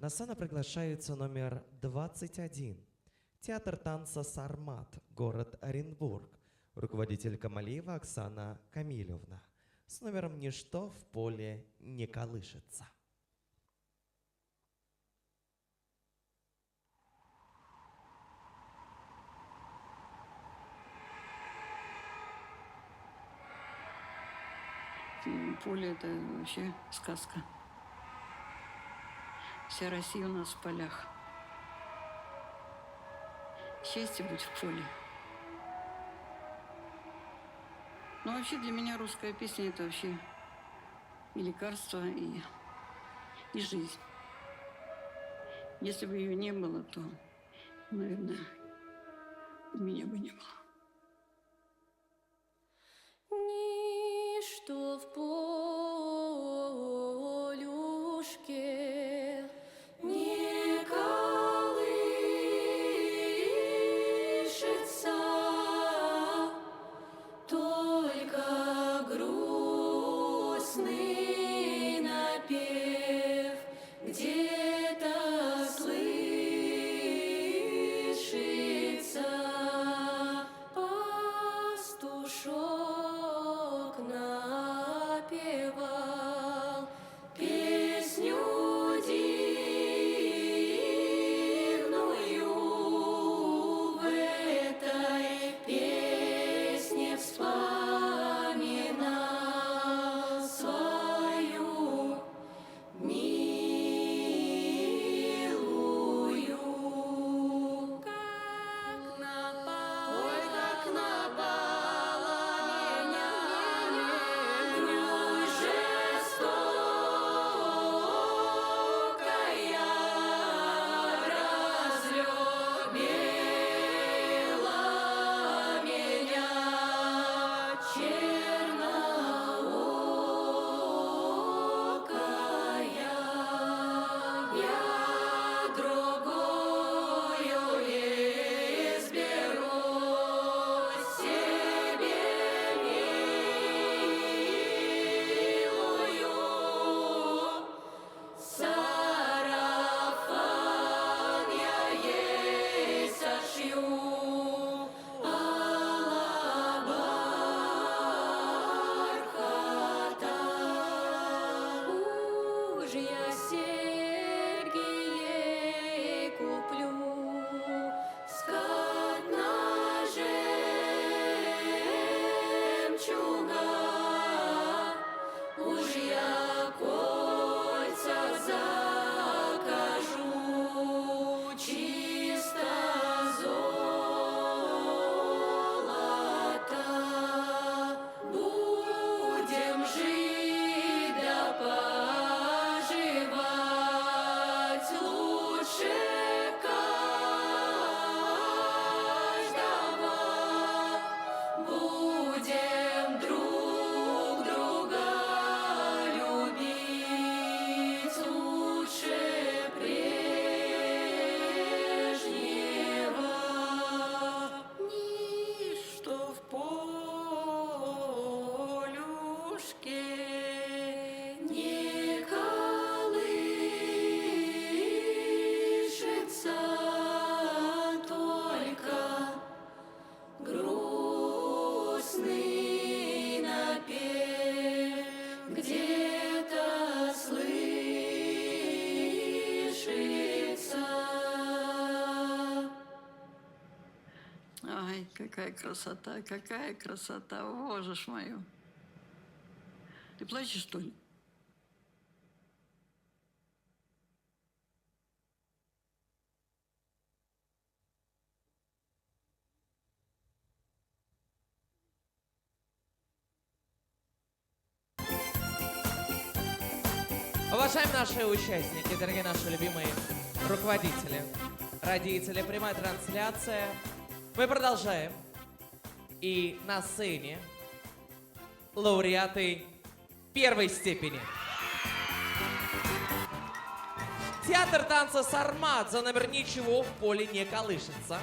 На сцену приглашается номер 21. Театр танца «Сармат», город Оренбург. Руководитель Камалиева Оксана Камилевна. С номером «Ничто в поле не колышется». Поле — это вообще сказка. Вся Россия у нас в полях. Счастье быть в поле. Но вообще для меня русская песня — это вообще и лекарство, и жизнь. Если бы ее не было, то, наверное, меня бы не было. Ничто в полюшке не колышется, только грустный напев где-то слышится. Пастушок напевал песню дивную, в этой песне вспоминал свою милую. Как напала, ой, как напала меня грусть жестокая, разлюбила меня черноокая. Я другую изберу себе милую, сарафан я ей сошью алабархата. Уж я серьги ей куплю, скат на жемчуга. Уж я кольца закажу чисто золото. Будем жить да поживать лучше каждого. Будем друг друга любить лучше прежнего. Ничто в полюшке не колышется, только грустный напев где-то слышится. Ай, какая красота, боже ж мою. Ты плачешь, что ли? Уважаемые наши участники, дорогие наши любимые руководители, родители, прямая трансляция. Мы продолжаем. И на сцене лауреаты первой степени. Театр танца «Сармат» за номер «Ничего в поле не колышется».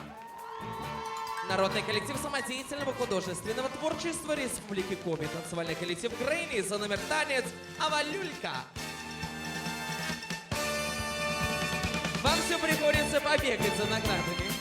Народный коллектив самодеятельного художественного творчества Республики Коми. Танцевальный коллектив «Грейни» за номер «Танец Авалюлька». все приходится побегать за наградами.